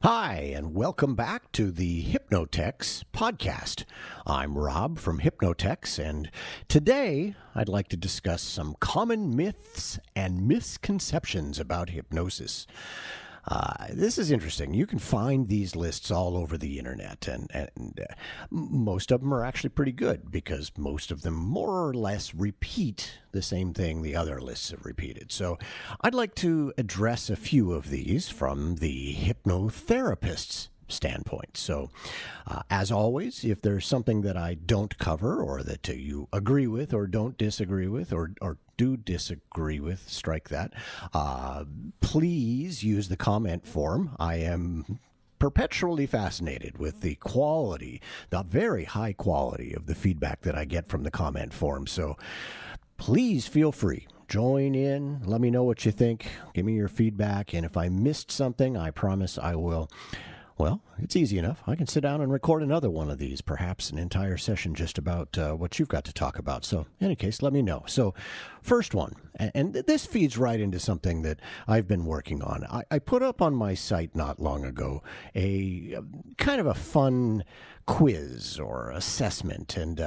Hi, and welcome back to the Hypnotex podcast. I'm Rob from Hypnotex, and today I'd like to discuss some common myths and misconceptions about hypnosis. This is interesting. You can find these lists all over the internet, and most of them are actually pretty good because most of them more or less repeat the same thing the other lists have repeated. So I'd like to address a few of these from the hypnotherapist's standpoint. So, as always, if there's something that I don't cover or that you agree with or don't disagree with or do disagree with, strike that. Please use the comment form. I am perpetually fascinated with the quality, the very high quality of the feedback that I get from the comment form. So please feel free. Join in. Let me know what you think. Give me your feedback. And if I missed something, I promise I will. Well, it's easy enough. I can sit down and record another one of these, perhaps an entire session just about what you've got to talk about. So, in any case, let me know. So, first one, and this feeds right into something that I've been working on. I put up on my site not long ago a kind of a fun quiz or assessment, and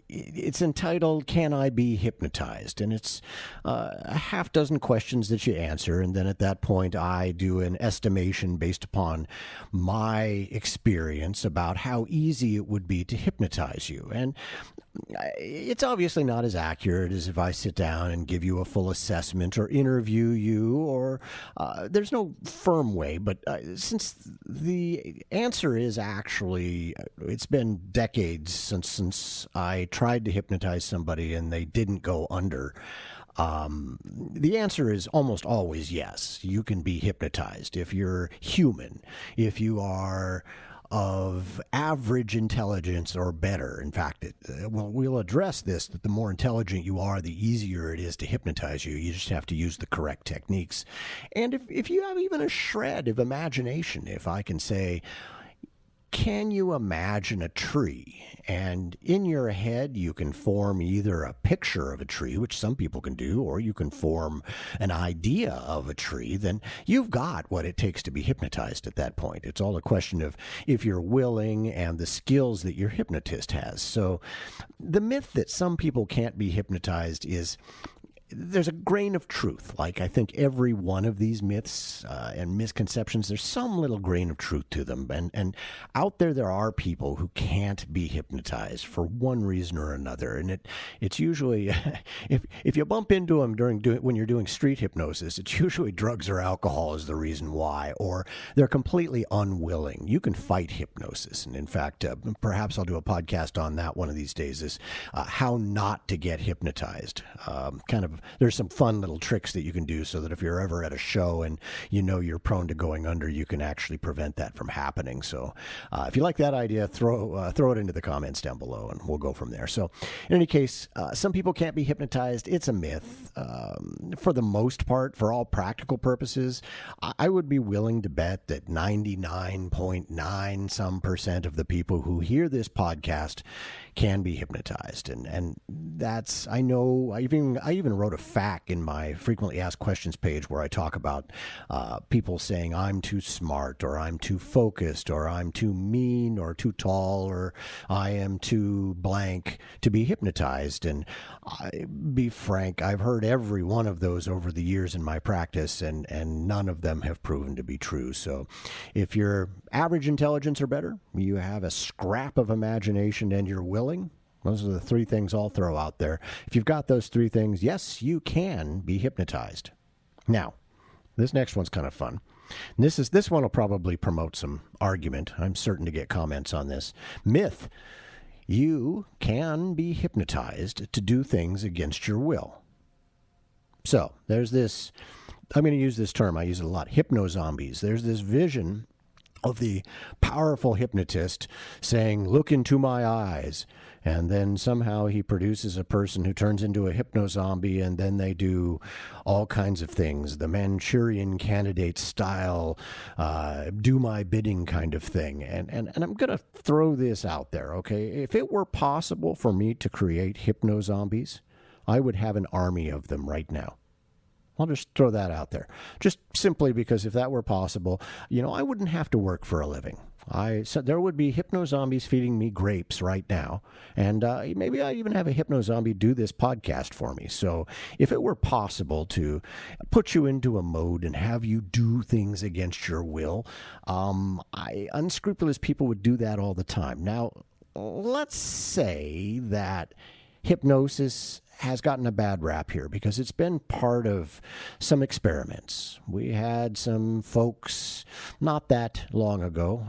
it's entitled, Can I Be Hypnotized? And it's a half dozen questions that you answer, and then at that point I do an estimation based upon my experience about how easy it would be to hypnotize you. And it's obviously not as accurate as if I sit down and give you a full assessment or interview you, or there's no firm way, but since the answer is actually, it's been decades since I tried to hypnotize somebody and they didn't go under. The answer is almost always yes. You can be hypnotized if you're human, if you are of average intelligence or better. In fact, we'll address this, that the more intelligent you are, the easier it is to hypnotize you. You just have to use the correct techniques. And if you have even a shred of imagination, if I can say, can you imagine a tree? And in your head, you can form either a picture of a tree, which some people can do, or you can form an idea of a tree. Then you've got what it takes to be hypnotized at that point. It's all a question of if you're willing and the skills that your hypnotist has. So the myth that some people can't be hypnotized is, there's a grain of truth. Like, I think every one of these myths and misconceptions, there's some little grain of truth to them. And out there are people who can't be hypnotized for one reason or another. And it's usually, if you bump into them when you're doing street hypnosis, it's usually drugs or alcohol is the reason why, or they're completely unwilling. You can fight hypnosis. And in fact, perhaps I'll do a podcast on that one of these days, is how not to get hypnotized. There's some fun little tricks that you can do so that if you're ever at a show and you know you're prone to going under, you can actually prevent that from happening. So if you like that idea, throw it into the comments down below and we'll go from there. So in any case, some people can't be hypnotized. It's a myth. For the most part, for all practical purposes, I would be willing to bet that 99.9% of the people who hear this podcast can be hypnotized. And that's, I know, I even wrote a fact in my frequently asked questions page where I talk about people saying I'm too smart, or I'm too focused, or I'm too mean, or too tall, or I am too blank to be hypnotized. And be frank, I've heard every one of those over the years in my practice, and none of them have proven to be true. So if you're average intelligence or better, you have a scrap of imagination, and you're willing, those are the three things I'll throw out there. If you've got those three things, yes, you can be hypnotized. Now, this next one's kind of fun. And this one will probably promote some argument. I'm certain to get comments on this. Myth: you can be hypnotized to do things against your will. So there's this, I'm going to use this term, I use it a lot, hypno-zombies. There's this vision of the powerful hypnotist saying, look into my eyes. And then somehow he produces a person who turns into a hypno-zombie, and then they do all kinds of things, the Manchurian Candidate style, do my bidding kind of thing. And I'm going to throw this out there, okay? If it were possible for me to create hypno-zombies, I would have an army of them right now. I'll just throw that out there. Just simply because if that were possible, I wouldn't have to work for a living. So there would be hypno-zombies feeding me grapes right now. And maybe I'd even have a hypno-zombie do this podcast for me. So if it were possible to put you into a mode and have you do things against your will, unscrupulous people would do that all the time. Now, let's say that hypnosis has gotten a bad rap here because it's been part of some experiments. We had some folks not that long ago,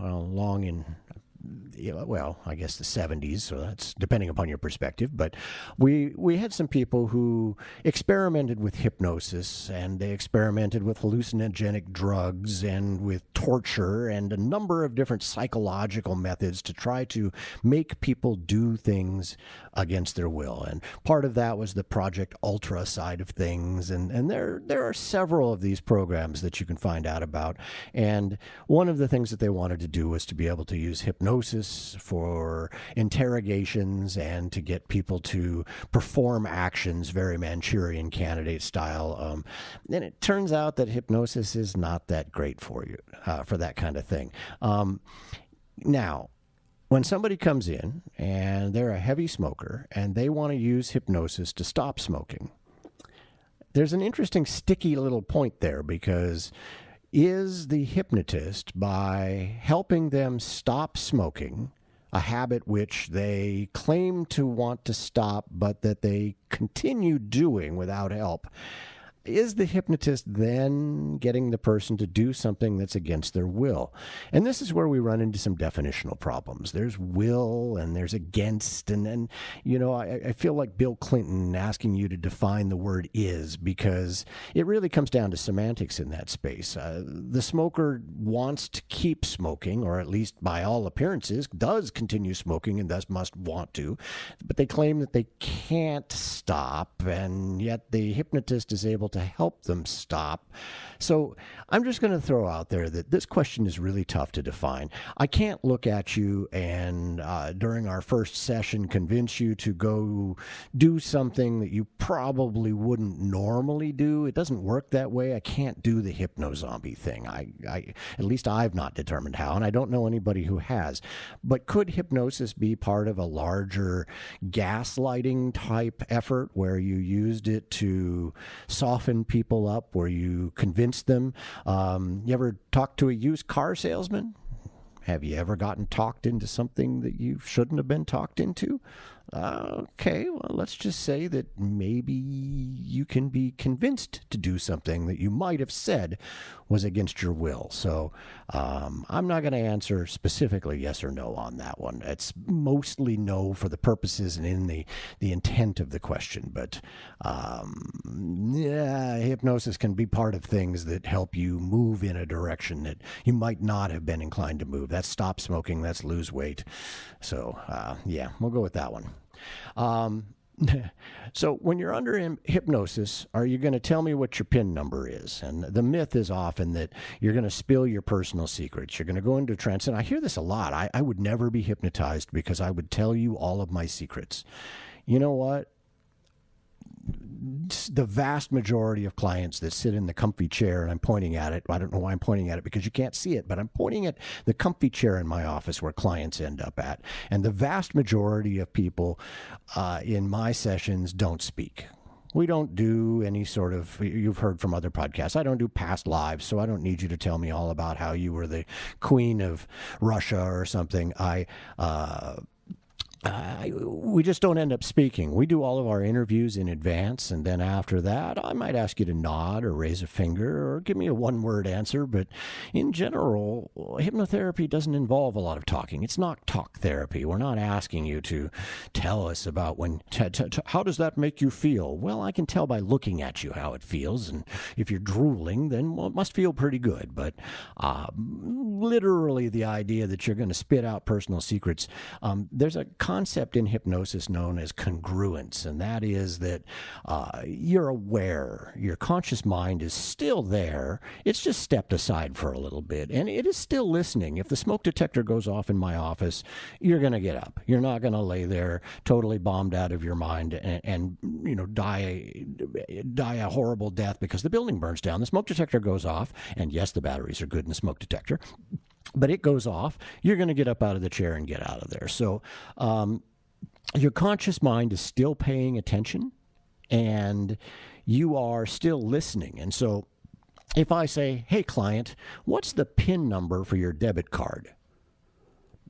I guess the 70s, so that's depending upon your perspective, but we had some people who experimented with hypnosis, and they experimented with hallucinogenic drugs and with torture and a number of different psychological methods to try to make people do things against their will. And part of that was the Project Ultra side of things, and there are several of these programs that you can find out about. And one of the things that they wanted to do was to be able to use hypnosis for interrogations and to get people to perform actions very Manchurian Candidate style. And it turns out that hypnosis is not that great for you, for that kind of thing. Now, when somebody comes in and they're a heavy smoker and they want to use hypnosis to stop smoking, there's an interesting sticky little point there, because is the hypnotist, by helping them stop smoking, a habit which they claim to want to stop but that they continue doing without help, is the hypnotist then getting the person to do something that's against their will? And this is where we run into some definitional problems. There's will and there's against. And I feel like Bill Clinton asking you to define the word is, because it really comes down to semantics in that space. The smoker wants to keep smoking, or at least by all appearances does continue smoking and thus must want to, but they claim that they can't stop, and yet the hypnotist is able to help them stop. So I'm just going to throw out there that this question is really tough to define. I can't look at you and during our first session convince you to go do something that you probably wouldn't normally do. It doesn't work that way. I can't do the hypno-zombie thing. At least I've not determined how, and I don't know anybody who has. But could hypnosis be part of a larger gaslighting type effort where you used it to soften people up, where you convince them? You ever talked to a used car salesman? Have you ever gotten talked into something that you shouldn't have been talked into? Okay, well, let's just say that maybe you can be convinced to do something that you might have said was against your will. So I'm not going to answer specifically yes or no on that one. It's mostly no for the purposes and in the intent of the question. But hypnosis can be part of things that help you move in a direction that you might not have been inclined to move. That's stop smoking, that's lose weight. So we'll go with that one. So when you're under hypnosis, are you going to tell me what your PIN number is? And the myth is often that you're going to spill your personal secrets. You're going to go into a trance. And I hear this a lot. I would never be hypnotized because I would tell you all of my secrets. You know what? The vast majority of clients that sit in the comfy chair, and I'm pointing at it, I don't know why I'm pointing at it because you can't see it, but I'm pointing at the comfy chair in my office where clients end up at. And the vast majority of people in my sessions don't speak. We don't do any sort of, you've heard from other podcasts, I don't do past lives, so I don't need you to tell me all about how you were the queen of Russia or something. We just don't end up speaking. We do all of our interviews in advance, and then after that, I might ask you to nod or raise a finger or give me a one-word answer. But in general, hypnotherapy doesn't involve a lot of talking. It's not talk therapy. We're not asking you to tell us about how does that make you feel? Well, I can tell by looking at you how it feels, and if you're drooling, then it must feel pretty good. But literally the idea that you're going to spit out personal secrets. There's a concept in hypnosis known as congruence, and that is that you're aware. Your conscious mind is still there. It's just stepped aside for a little bit, and it is still listening. If the smoke detector goes off in my office, you're going to get up. You're not going to lay there totally bombed out of your mind and die a horrible death because the building burns down. The smoke detector goes off, and yes, the batteries are good in the smoke detector, but it goes off. You're going to get up out of the chair and get out of there. So your conscious mind is still paying attention, and you are still listening. And so if I say, hey, client, what's the PIN number for your debit card?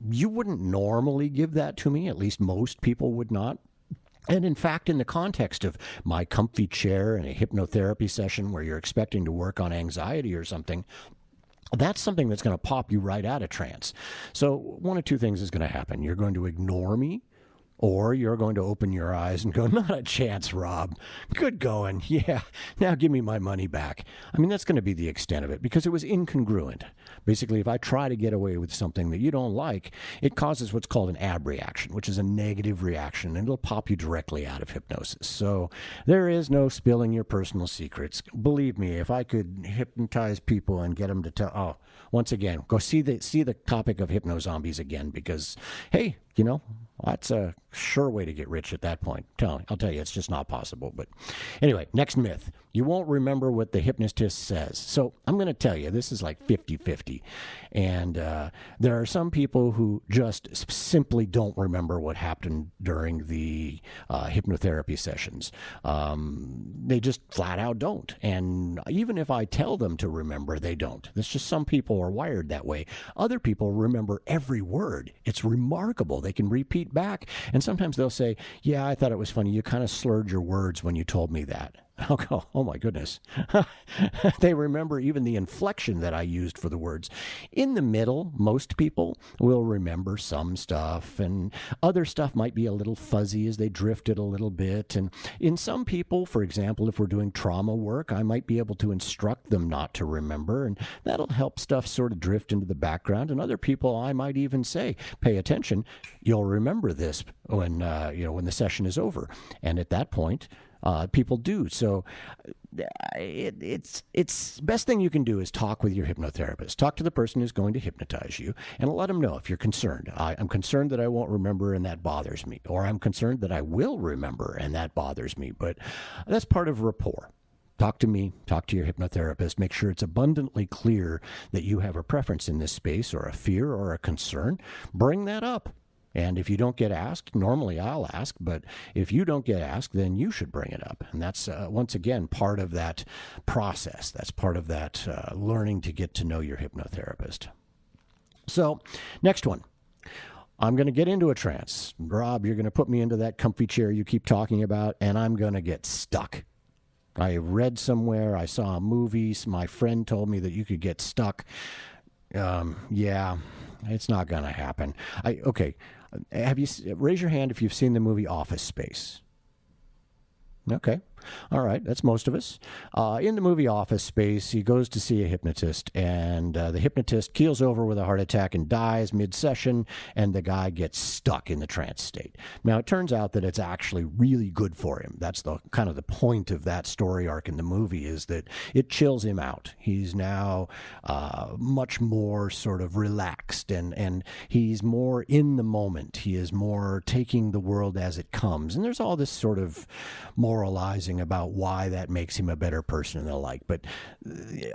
You wouldn't normally give that to me. At least most people would not. And in fact, in the context of my comfy chair and a hypnotherapy session where you're expecting to work on anxiety or something, that's something that's going to pop you right out of trance. So one of two things is going to happen. You're going to ignore me, or you're going to open your eyes and go, not a chance, Rob. Good going. Yeah, now give me my money back. I mean, that's going to be the extent of it because it was incongruent. Basically, if I try to get away with something that you don't like, it causes what's called an abreaction, which is a negative reaction, and it'll pop you directly out of hypnosis. So there is no spilling your personal secrets. Believe me, if I could hypnotize people and get them to tell, once again, go see the topic of hypnozombies again because, hey, that's a sure way to get rich at that point. I'll tell you, it's just not possible. But anyway, next myth. You won't remember what the hypnotist says. So I'm going to tell you, this is like 50-50. And there are some people who just simply don't remember what happened during the hypnotherapy sessions. They just flat out don't. And even if I tell them to remember, they don't. It's just some people are wired that way. Other people remember every word. It's remarkable. They can repeat back. And sometimes they'll say, yeah, I thought it was funny. You kind of slurred your words when you told me that. I'll go, oh my goodness. They remember even the inflection that I used for the words. In the middle, most people will remember some stuff, and other stuff might be a little fuzzy as they drifted a little bit. And in some people, for example, if we're doing trauma work, I might be able to instruct them not to remember, and that'll help stuff sort of drift into the background. And other people, I might even say, pay attention, you'll remember this when the session is over. And at that point, people do. So it's best thing you can do is talk with your hypnotherapist. Talk to the person who's going to hypnotize you and let them know if you're concerned. I'm concerned that I won't remember and that bothers me. Or I'm concerned that I will remember and that bothers me. But that's part of rapport. Talk to me, talk to your hypnotherapist, make sure it's abundantly clear that you have a preference in this space or a fear or a concern. Bring that up. And if you don't get asked, normally I'll ask, but if you don't get asked, then you should bring it up. And that's, once again, part of that process. That's part of that learning to get to know your hypnotherapist. So, next one. I'm going to get into a trance. Rob, you're going to put me into that comfy chair you keep talking about, and I'm going to get stuck. I read somewhere, I saw a movie, my friend told me that you could get stuck. Yeah, it's not going to happen. Okay. Raise your hand if you've seen the movie Office Space. Okay. All right. That's most of us. In the movie Office Space, he goes to see a hypnotist, and the hypnotist keels over with a heart attack and dies mid-session, and the guy gets stuck in the trance state. Now, it turns out that it's actually really good for him. That's the kind of the point of that story arc in the movie, is that it chills him out. He's now much more sort of relaxed, and he's more in the moment. He is more taking the world as it comes. And there's all this sort of moralizing about why that makes him a better person and the like. But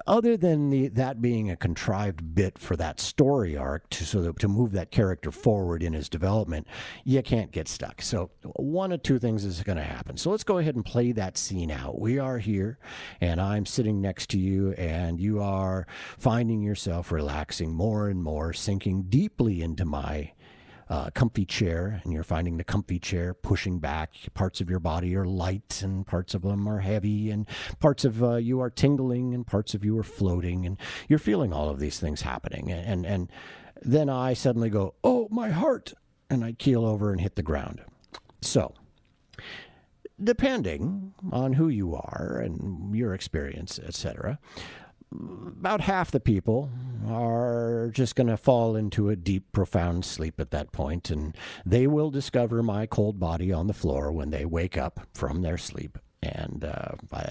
other than that being a contrived bit for that story arc to move that character forward in his development, you can't get stuck. So one of two things is going to happen. So let's go ahead and play that scene out. We are here, and I'm sitting next to you, and you are finding yourself relaxing more and more, sinking deeply into my comfy chair, and you're finding the comfy chair pushing back. Parts of your body are light, and parts of them are heavy, and parts of you are tingling, and parts of you are floating, and you're feeling all of these things happening. And then I suddenly go, oh, my heart, and I keel over and hit the ground. So, depending on who you are and your experience, etc., about half the people are just going to fall into a deep, profound sleep at that point, and they will discover my cold body on the floor when they wake up from their sleep. And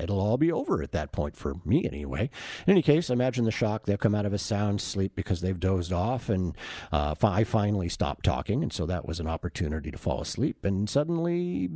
it'll all be over at that point, for me anyway. In any case, imagine the shock. They'll come out of a sound sleep because they've dozed off, and I finally stopped talking, and so that was an opportunity to fall asleep. And suddenly,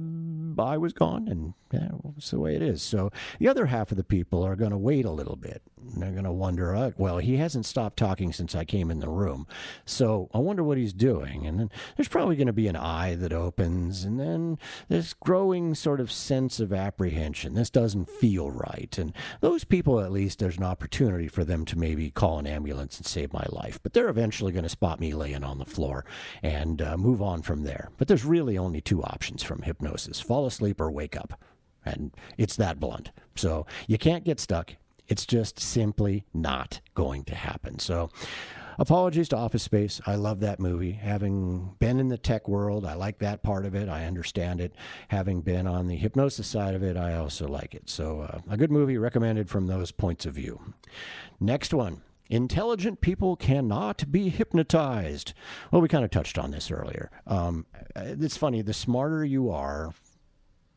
I was gone, and that's the way it is. So the other half of the people are going to wait a little bit. They're going to wonder, well, he hasn't stopped talking since I came in the room, so I wonder what he's doing. And then there's probably going to be an eye that opens, and then this growing sort of sense of apprehension. This doesn't feel right. And those people, at least, there's an opportunity for them to maybe call an ambulance and save my life. But they're eventually going to spot me laying on the floor and move on from there. But there's really only two options from hypnosis: fall asleep or wake up. And it's that blunt. So you can't get stuck. It's just simply not going to happen. So apologies to Office Space. I love that movie. Having been in the tech world, I like that part of it. I understand it. Having been on the hypnosis side of it, I also like it. So a good movie, recommended from those points of view. Next one. Intelligent people cannot be hypnotized. Well, we kind of touched on this earlier. It's funny. The smarter you are,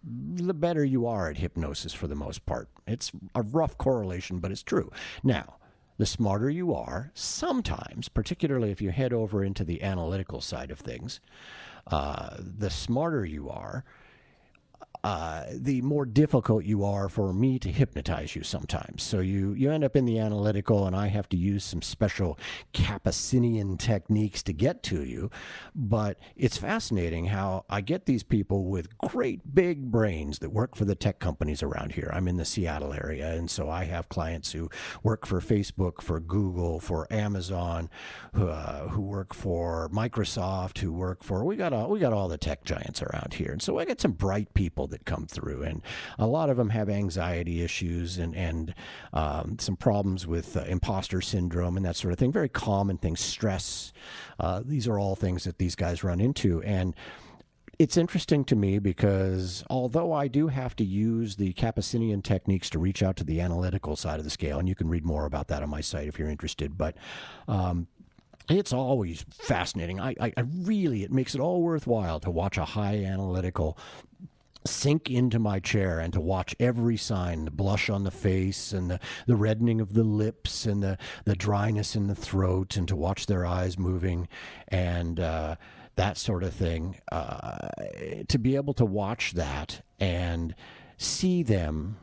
the better you are at hypnosis for the most part. It's a rough correlation, but it's true. Now, the smarter you are, sometimes, particularly if you head over into the analytical side of things, the smarter you are, the more difficult you are for me to hypnotize you sometimes. So you end up in the analytical, and I have to use some special Capucinian techniques to get to you. But it's fascinating how I get these people with great big brains that work for the tech companies around here. I'm in the Seattle area, and so I have clients who work for Facebook, for Google, for Amazon, who work for Microsoft, who work for, we got all the tech giants around here. And so I get some bright people that come through, and a lot of them have anxiety issues and some problems with imposter syndrome and that sort of thing. Very common things, stress. These are all things that these guys run into. And it's interesting to me because although I do have to use the Capucinian techniques to reach out to the analytical side of the scale, and you can read more about that on my site if you're interested, but it's always fascinating. I really, it makes it all worthwhile to watch a high analytical sink into my chair and to watch every sign, the blush on the face and the reddening of the lips and the dryness in the throat, and to watch their eyes moving and that sort of thing. To be able to watch that and see them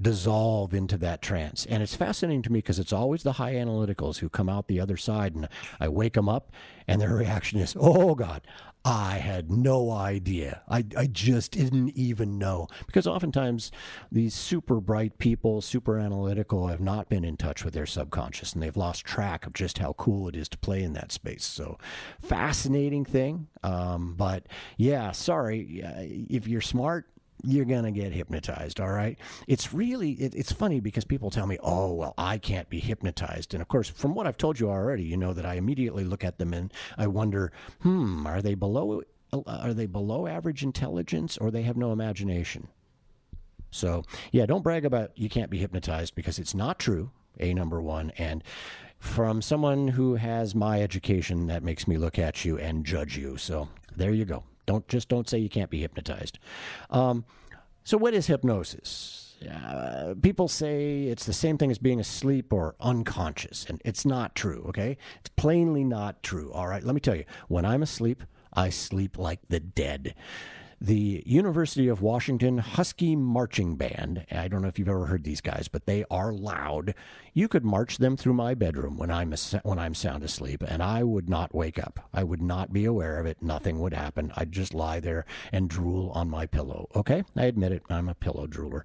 dissolve into that trance. And it's fascinating to me because it's always the high analyticals who come out the other side, and I wake them up and their reaction is, oh God, I had no idea. I just didn't even know. Because oftentimes these super bright people, super analytical, have not been in touch with their subconscious, and they've lost track of just how cool it is to play in that space. So fascinating thing. But yeah, sorry, if you're smart, you're going to get hypnotized, all right? It's really, it's funny because people tell me, oh, well, I can't be hypnotized. And of course, from what I've told you already, you know that I immediately look at them and I wonder, are they below average intelligence, or they have no imagination? So yeah, don't brag about you can't be hypnotized, because it's not true, number one. And from someone who has my education, that makes me look at you and judge you. So there you go. Don't say you can't be hypnotized. So what is hypnosis? People say it's the same thing as being asleep or unconscious, and it's not true, okay? It's plainly not true, all right? Let me tell you, when I'm asleep, I sleep like the dead. The University of Washington Husky Marching Band, I don't know if you've ever heard these guys, but they are loud. You could march them through my bedroom when I'm sound asleep, and I would not wake up. I would not be aware of it. Nothing would happen. I'd just lie there and drool on my pillow. Okay? I admit it. I'm a pillow drooler.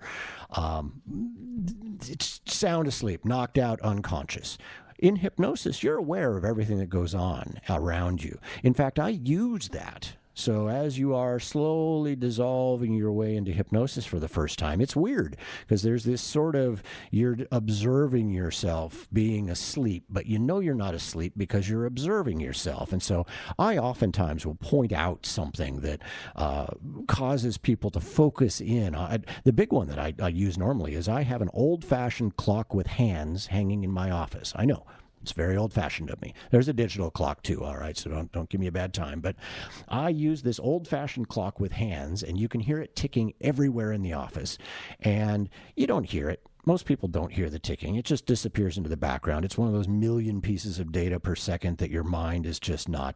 It's sound asleep, knocked out, unconscious. In hypnosis, you're aware of everything that goes on around you. In fact, I use that. So as you are slowly dissolving your way into hypnosis for the first time, it's weird because there's this sort of, you're observing yourself being asleep, but you know you're not asleep because you're observing yourself. And so I oftentimes will point out something that causes people to focus in. The big one that I use normally is I have an old-fashioned clock with hands hanging in my office. I know. It's very old-fashioned of me. There's a digital clock too, all right, so don't give me a bad time. But I use this old-fashioned clock with hands, and you can hear it ticking everywhere in the office. And you don't hear it. Most people don't hear the ticking. It just disappears into the background. It's one of those million pieces of data per second that your mind is just not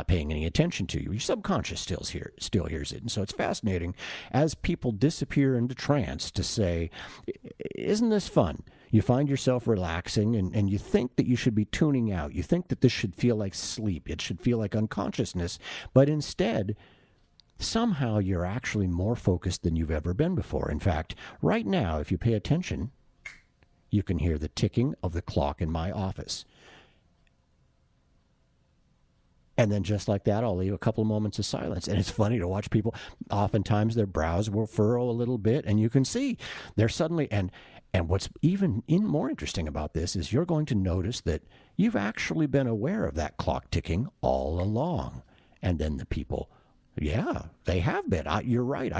paying any attention to. Your subconscious still hears it. And so it's fascinating as people disappear into trance to say, isn't this fun? You find yourself relaxing and you think that you should be tuning out. You think that this should feel like sleep. It should feel like unconsciousness. But instead, somehow you're actually more focused than you've ever been before. In fact, right now, if you pay attention, you can hear the ticking of the clock in my office. And then just like that, I'll leave a couple of moments of silence. And it's funny to watch people. Oftentimes their brows will furrow a little bit, and you can see they're suddenly, and what's even more interesting about this is you're going to notice that you've actually been aware of that clock ticking all along. And then the people, yeah, they have been. You're right.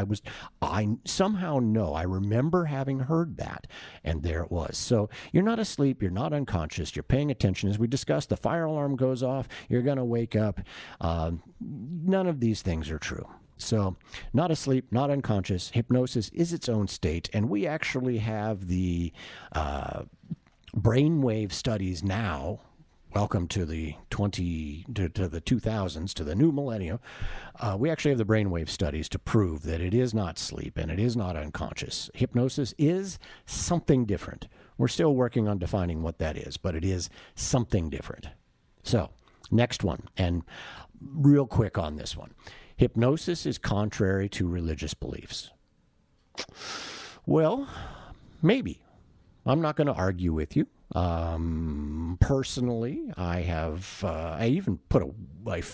I somehow know. I remember having heard that, and there it was. So you're not asleep. You're not unconscious. You're paying attention. As we discussed, the fire alarm goes off. You're going to wake up. None of these things are true. So not asleep, not unconscious. Hypnosis is its own state, and we actually have the brainwave studies now. Welcome to the 2000s, to the new millennium. We actually have the brainwave studies to prove that it is not sleep and it is not unconscious. Hypnosis is something different. We're still working on defining what that is, but it is something different. So, next one, and real quick on this one. Hypnosis is contrary to religious beliefs. Well, maybe. I'm not going to argue with you. Personally, I even put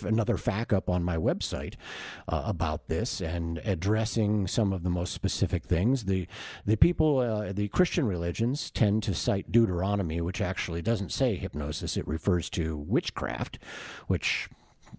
another FAQ up on my website about this and addressing some of the most specific things. The Christian religions tend to cite Deuteronomy, which actually doesn't say hypnosis. It refers to witchcraft, which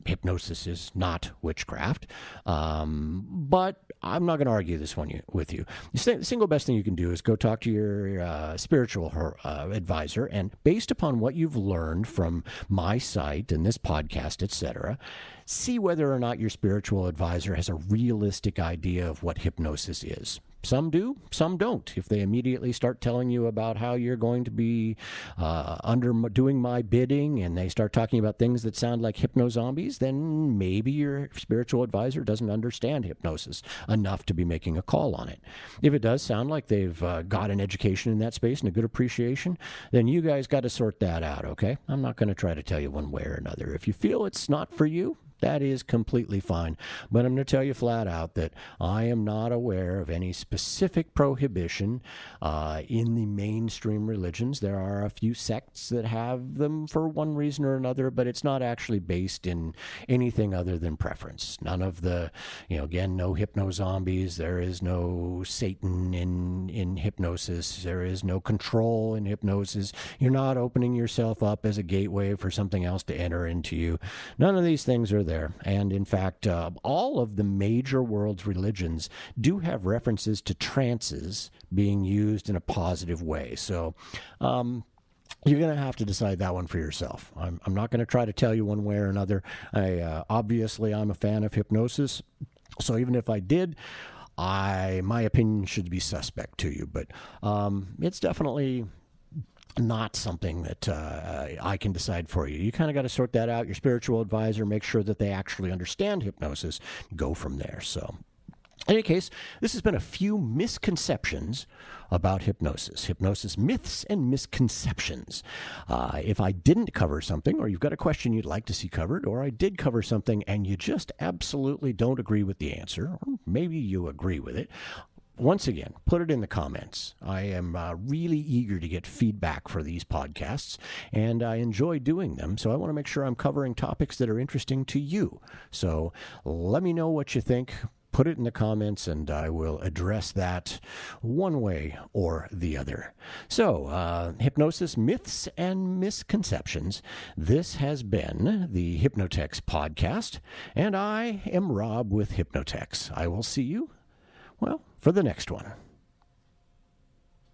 hypnosis is not witchcraft. But I'm not going to argue this one with you. The single best thing you can do is go talk to your spiritual advisor, and based upon what you've learned from my site and this podcast, etc., see whether or not your spiritual advisor has a realistic idea of what hypnosis is. Some do, some don't. If they immediately start telling you about how you're going to be doing my bidding, and they start talking about things that sound like hypno-zombies, then maybe your spiritual advisor doesn't understand hypnosis enough to be making a call on it. If it does sound like they've got an education in that space and a good appreciation, then you guys got to sort that out, okay? I'm not going to try to tell you one way or another. If you feel it's not for you, that is completely fine. But I'm going to tell you flat out that I am not aware of any specific prohibition in the mainstream religions. There are a few sects that have them for one reason or another, but it's not actually based in anything other than preference. None of the, again, no hypno-zombies. There is no Satan in hypnosis. There is no control in hypnosis. You're not opening yourself up as a gateway for something else to enter into you. None of these things are there. And in fact, all of the major world's religions do have references to trances being used in a positive way. So you're going to have to decide that one for yourself. I'm not going to try to tell you one way or another. Obviously, I'm a fan of hypnosis. So even if I did, my opinion should be suspect to you. But it's definitely not something that I can decide for you. You kind of got to sort that out. Your spiritual advisor, make sure that they actually understand hypnosis. Go from there. So, in any case, this has been a few misconceptions about hypnosis. Hypnosis myths and misconceptions. If I didn't cover something, or you've got a question you'd like to see covered, or I did cover something and you just absolutely don't agree with the answer, or maybe you agree with it, once again, put it in the comments. I am really eager to get feedback for these podcasts, and I enjoy doing them, so I want to make sure I'm covering topics that are interesting to you. So let me know what you think. Put it in the comments, and I will address that one way or the other. So, hypnosis myths and misconceptions. This has been the Hypnotex podcast, and I am Rob with Hypnotex. I will see you, well, for the next one.